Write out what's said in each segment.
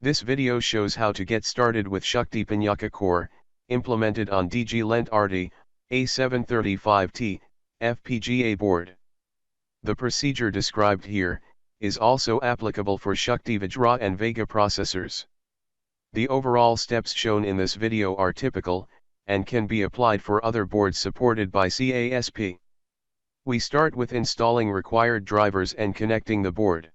This video shows how to get started with Shakti Core, implemented on DG-Lent RT, A735T, Fpga board. The procedure described here is also applicable for Shakti Vajra and Vega processors. The overall steps shown in this video are typical, and can be applied for other boards supported by CASP. We start with installing required drivers and connecting the board.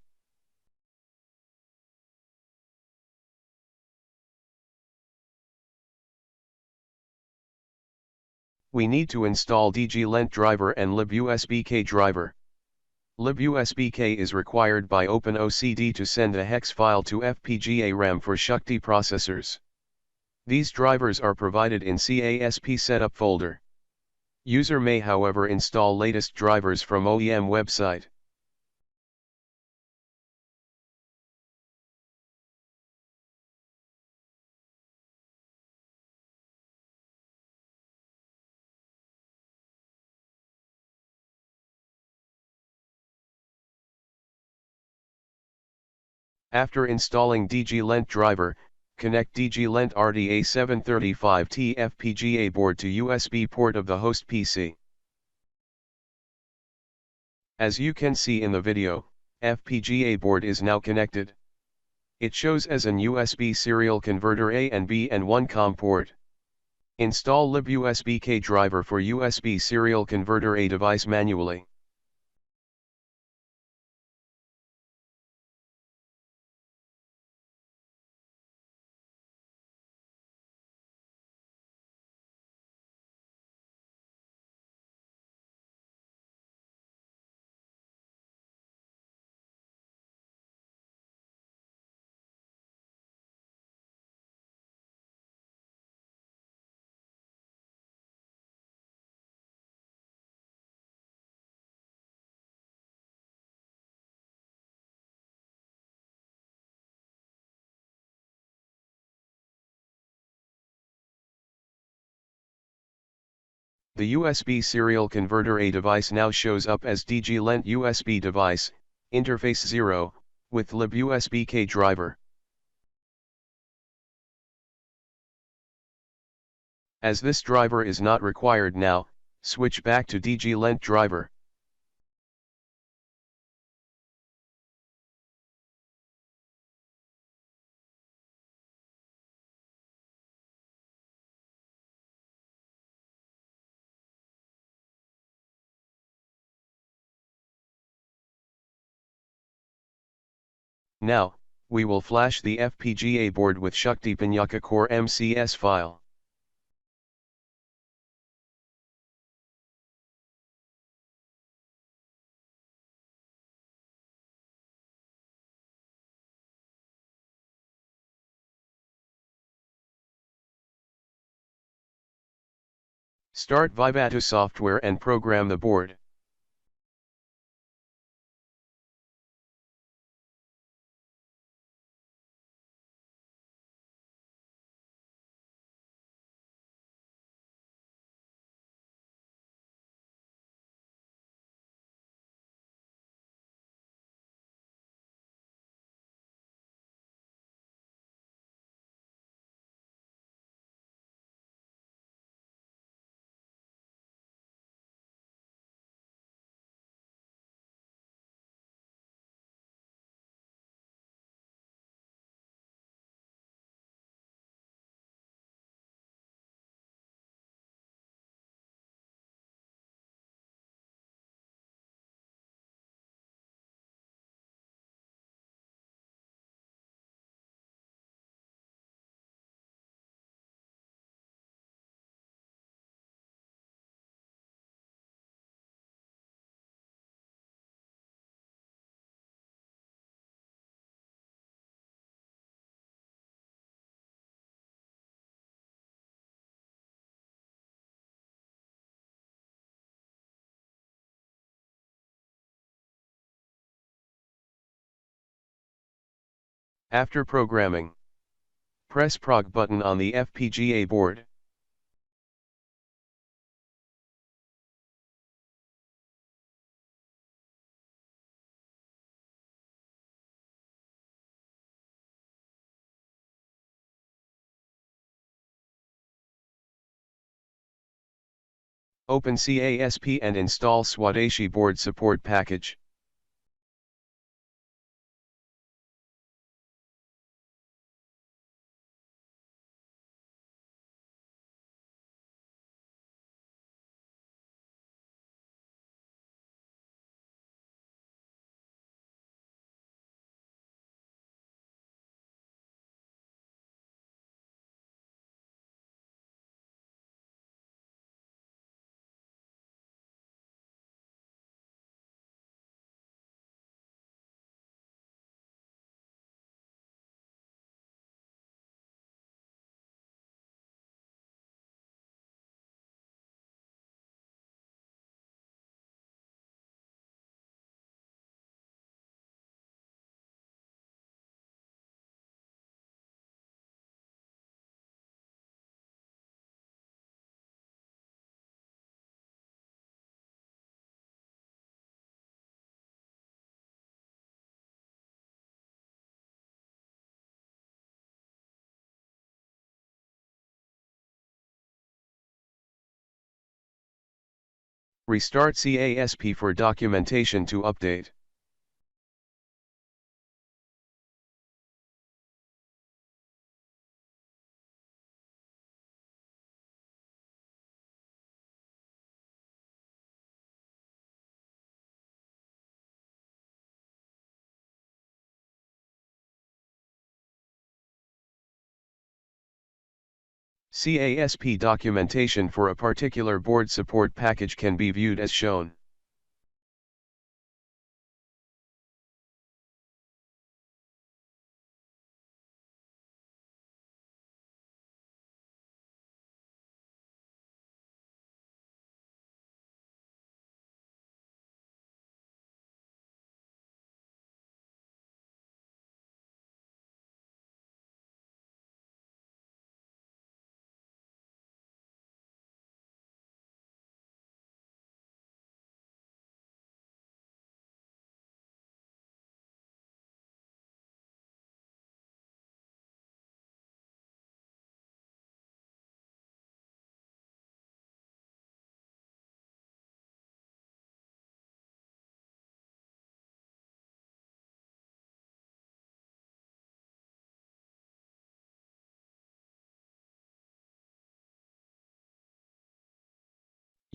We need to install DG-Lent driver and libusbk driver. libusbk is required by OpenOCD to send a hex file to Fpga RAM for Shakti processors. These drivers are provided in CASP setup folder. User may however install latest drivers from OEM website. After installing DG-Lent driver, connect DG-Lent RDA735T Fpga board to USB port of the host PC. As you can see in the video, Fpga board is now connected. It shows as an USB serial converter A and B and 1 COM port. Install libusbk driver for USB serial converter A device manually. The USB serial converter A device now shows up as DG-Lent USB device, interface 0, with libusbk driver. As this driver is not required now, switch back to DG-Lent driver. Now, we will flash the Fpga board with Shakti Core MCS file. Start Vivatu software and program the board. After programming, press Prog button on the Fpga board. Open Casp and install Swadeshi board support package. Restart CASP for documentation to update. CASP documentation for a particular board support package can be viewed as shown.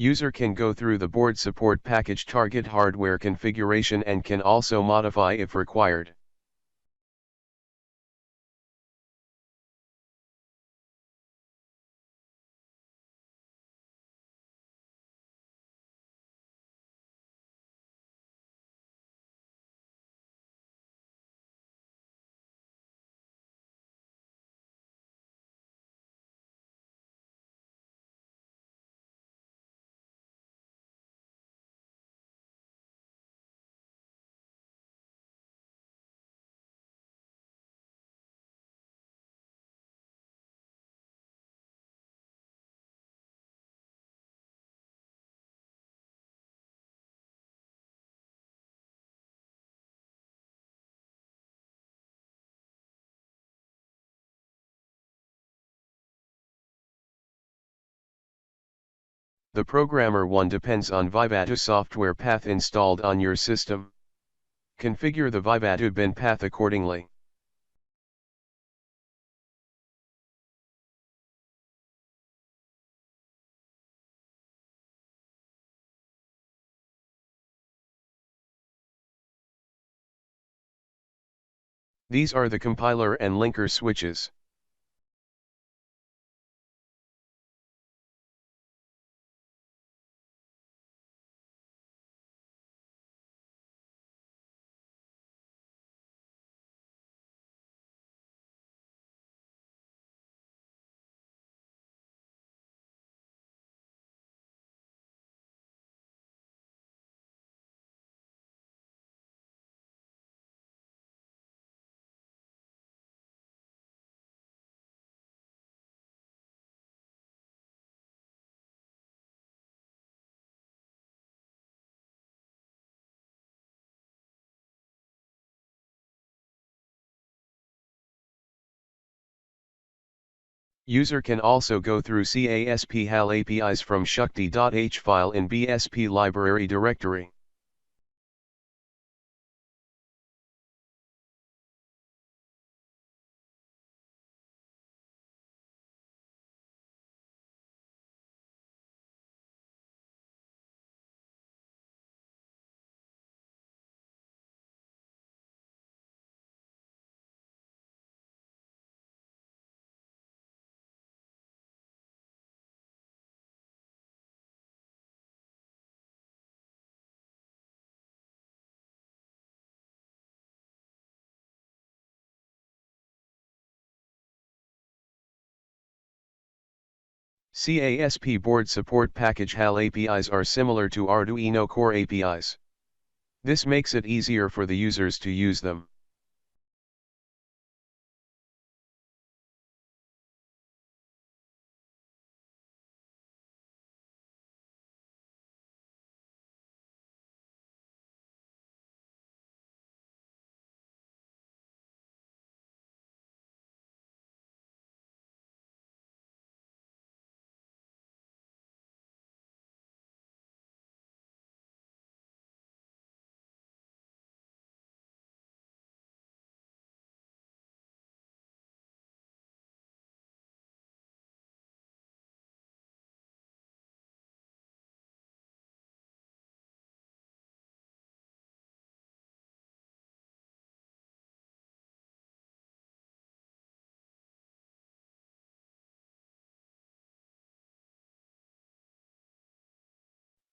User can go through the board support package target hardware configuration and can also modify if required. The programmer one depends on Vivado software path installed on your system. Configure the Vivado bin path accordingly. These are the compiler and linker switches. User can also go through CASP HAL APIs from shskti.h file in BSP library directory. CASP board support package HAL APIs are similar to Arduino Core APIs. This makes it easier for the users to use them.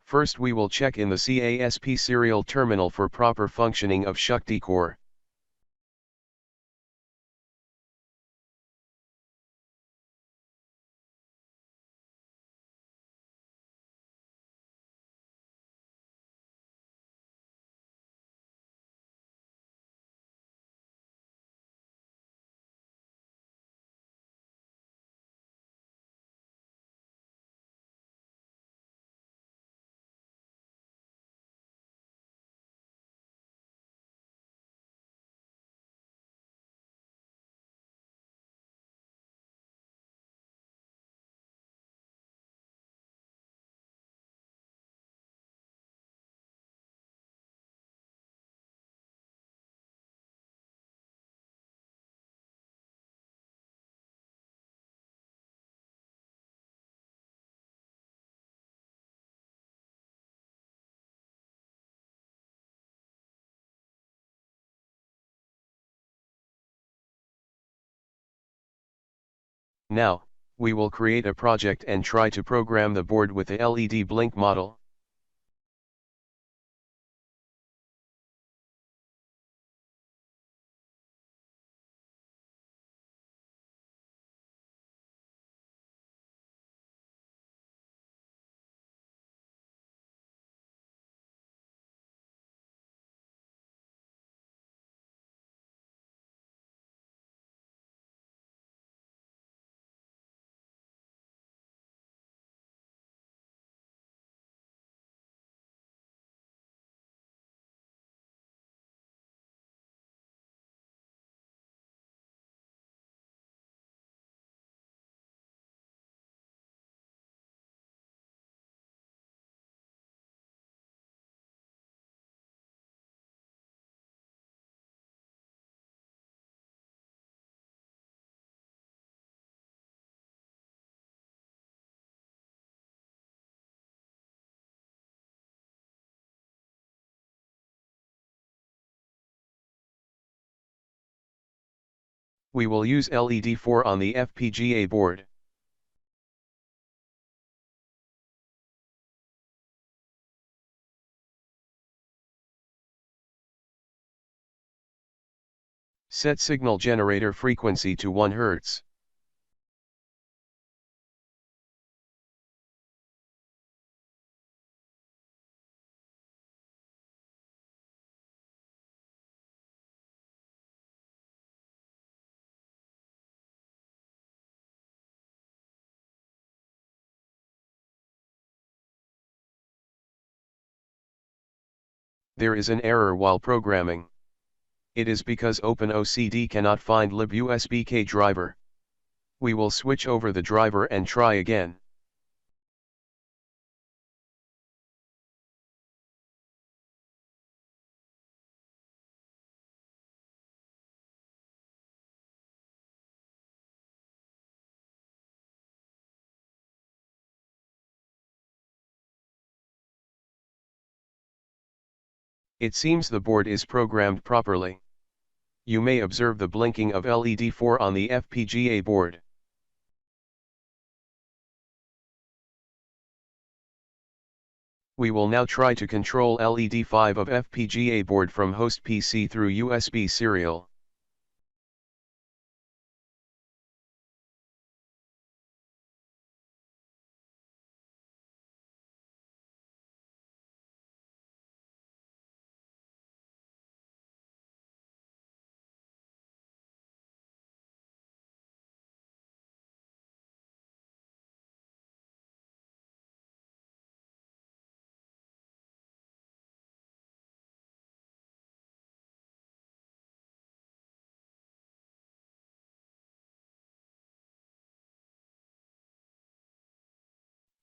First we will check in the CASP serial terminal for proper functioning of Shakti Core. Now, we will create a project and try to program the board with the LED blink model. We will use LED4 on the Fpga board. Set signal generator frequency to 1 Hz. There is an error while programming. It is because OpenOCD cannot find libUSBK driver. We will switch over the driver and try again. It seems the board is programmed properly. You may observe the blinking of LED 4 on the FPGA board. We will now try to control LED 5 of FPGA board from host PC through USB serial.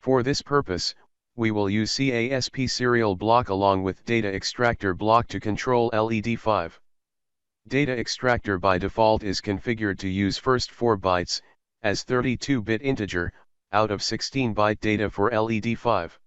For this purpose, we will use CASP serial block along with data extractor block to control LED 5. Data extractor by default is configured to use first 4 bytes, as 32-bit integer, out of 16-byte data for LED 5.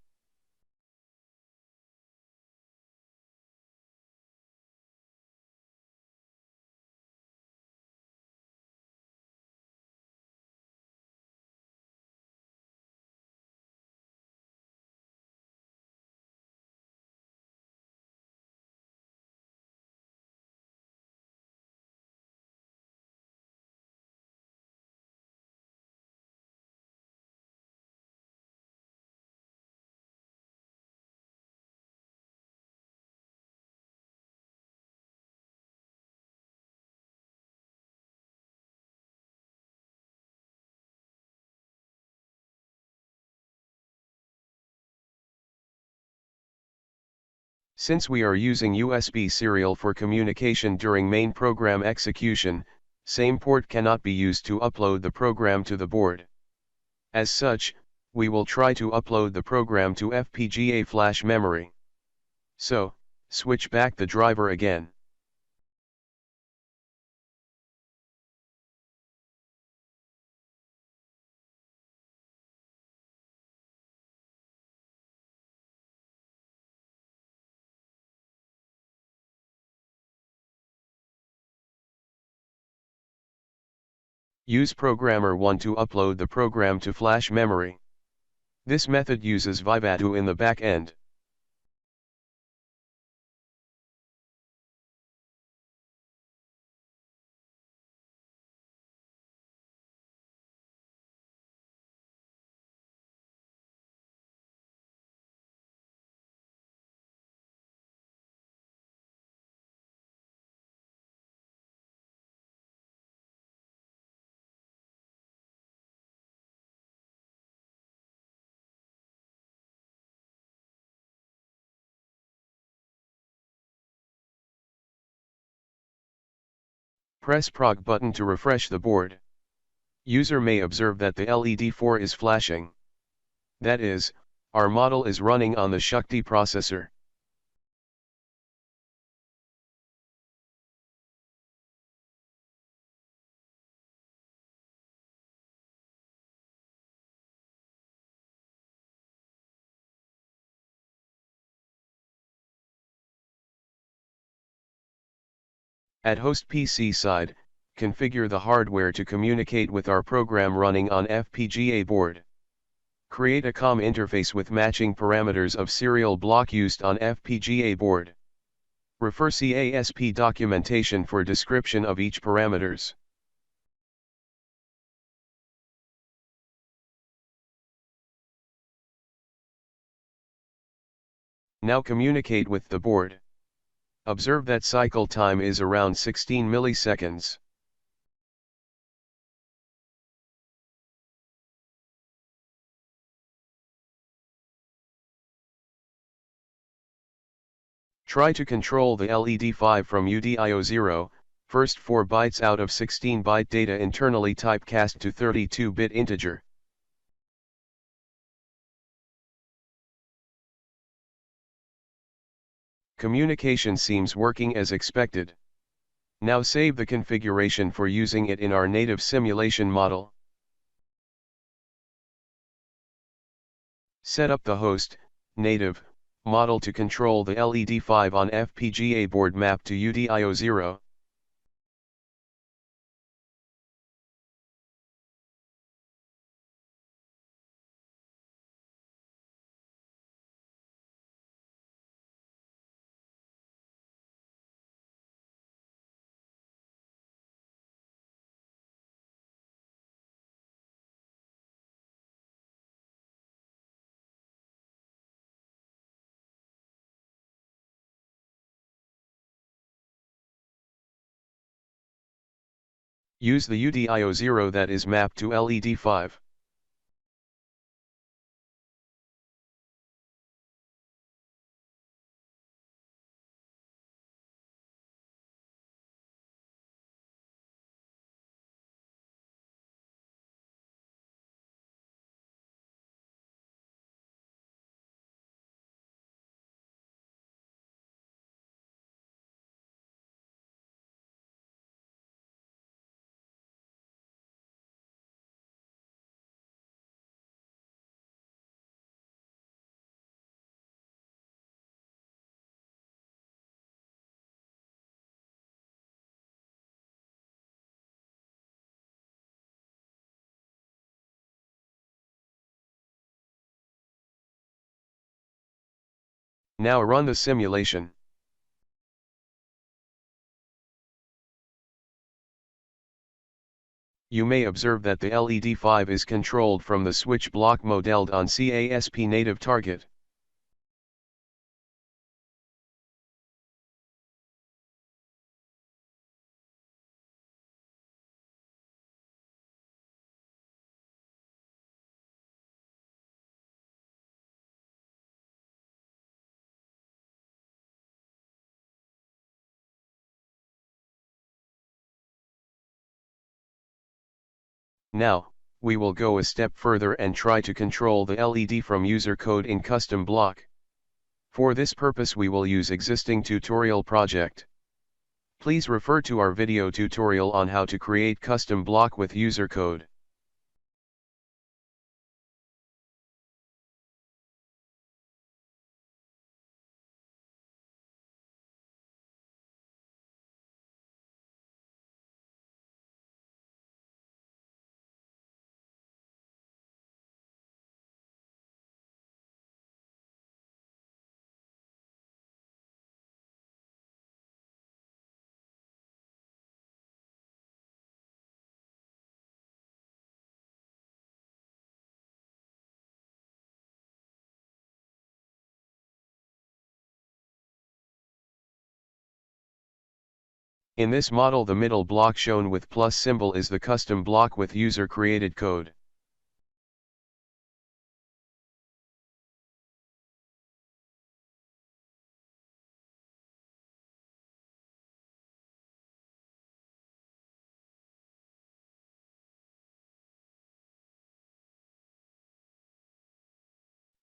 Since we are using USB serial for communication during main program execution, same port cannot be used to upload the program to the board. As such, we will try to upload the program to FPGA flash memory. So, switch back the driver again. Use Programmer 1 to upload the program to flash memory. This method uses Vivado in the back end. Press Prog button to refresh the board. User may observe that the LED 4 is flashing. That is, our model is running on the Shakti processor. At host PC side, configure the hardware to communicate with our program running on FPGA board. Create a COM interface with matching parameters of serial block used on FPGA board. Refer CASP documentation for description of each parameters. Now communicate with the board. Observe that cycle time is around 16 milliseconds. Try to control the LED 5 from UDIO 0, First 4 bytes out of 16-byte data internally typecast to 32-bit integer. Communication seems working as expected. Now save the configuration for using it in our native simulation model. Set up the host, native, model to control the LED5 on Fpga board mapped to UDIO0. Use the UDIO0 that is mapped to LED5. Now run the simulation. You may observe that the LED5 is controlled from the switch block modeled on CASP native target. Now, we will go a step further and try to control the LED from user code in custom block. For this purpose we will use existing tutorial project. Please refer to our video tutorial on how to create custom block with user code. In this model the middle block shown with plus symbol is the custom block with user created code.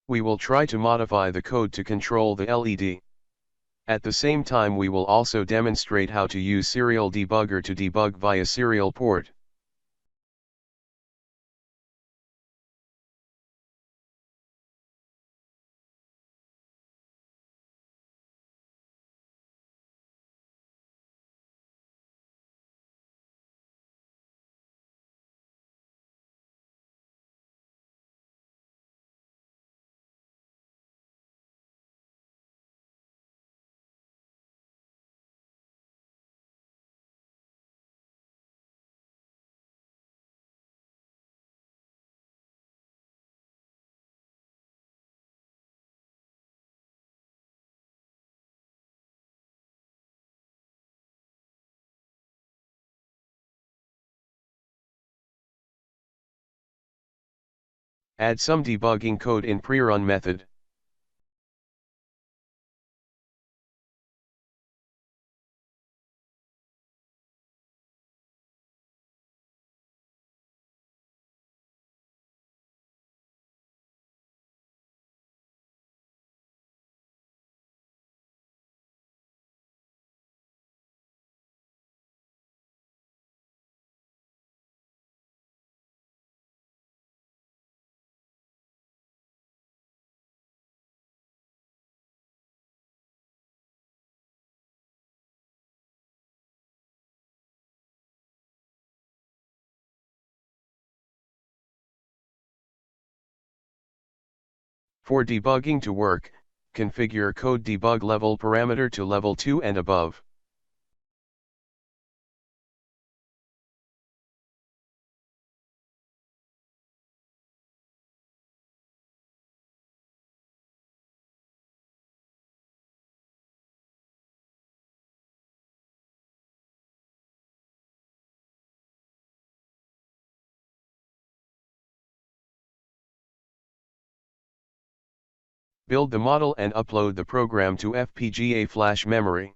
We will try to modify the code to control the LED. At the same time we will also demonstrate how to use serial debugger to debug via serial port. Add some debugging code in prerun method. For debugging to work, configure code debug level parameter to level 2 and above. Build the model and upload the program to Fpga flash memory.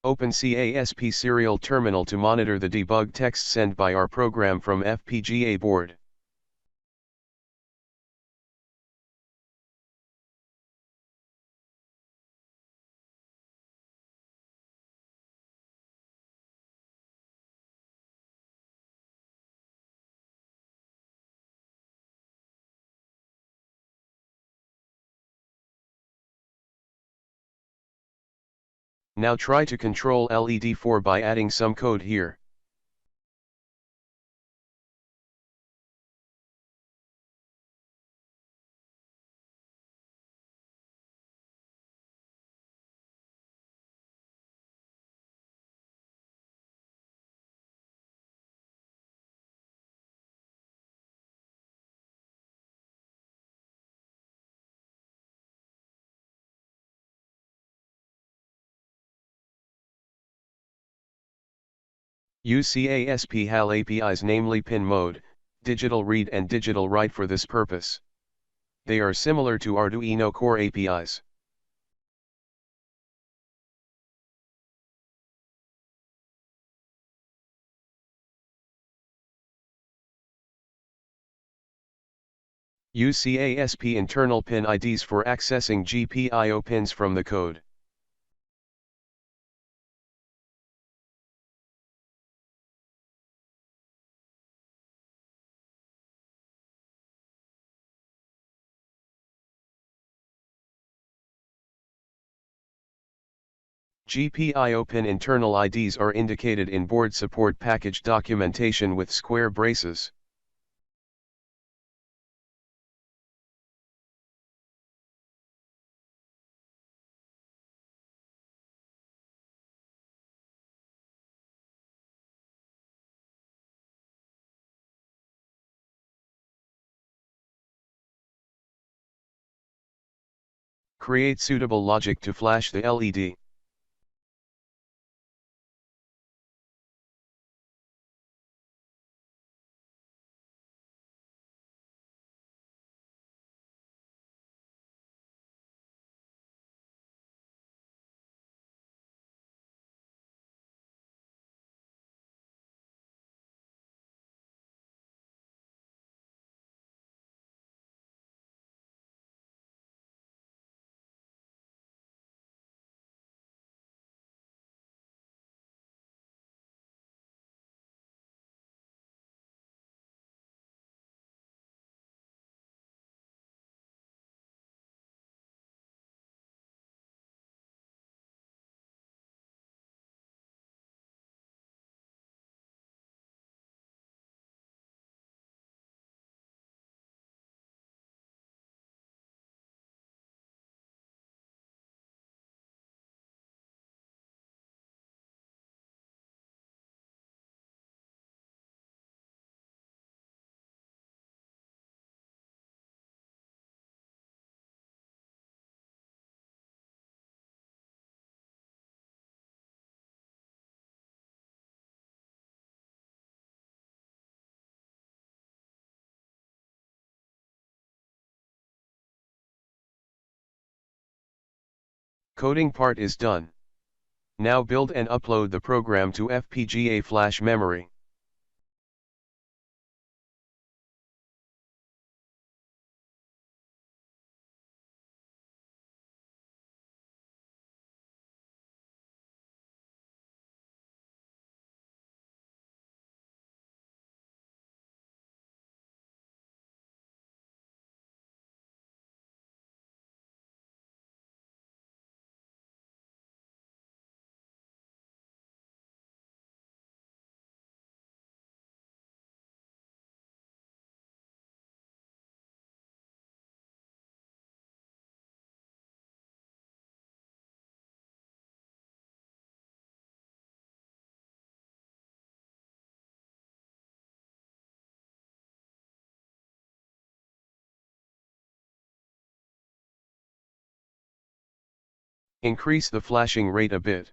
Open Casp serial terminal to monitor the debug text sent by our program from Fpga board. Now try to control LED4 by adding some code here. Use Casp HAL APIs, namely pin mode, digital read and digital write for this purpose. They are similar to Arduino Core APIs. Use Casp internal pin IDs for accessing GPIO pins from the code. GPIO pin internal IDs are indicated in board support package documentation with square braces. Create suitable logic to flash the LED. Coding part is done. Now build and upload the program to Fpga flash memory. Increase the flashing rate a bit.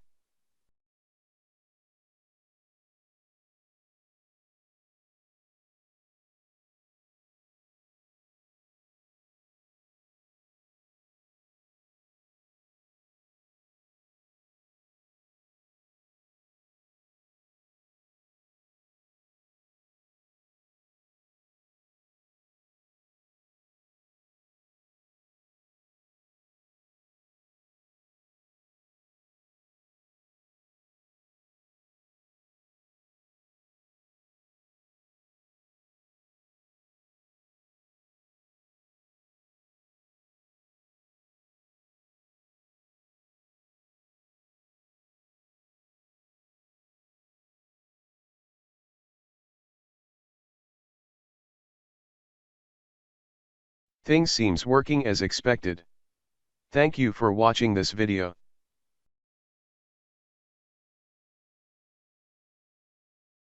Things seems working as expected. Thank you for watching this video.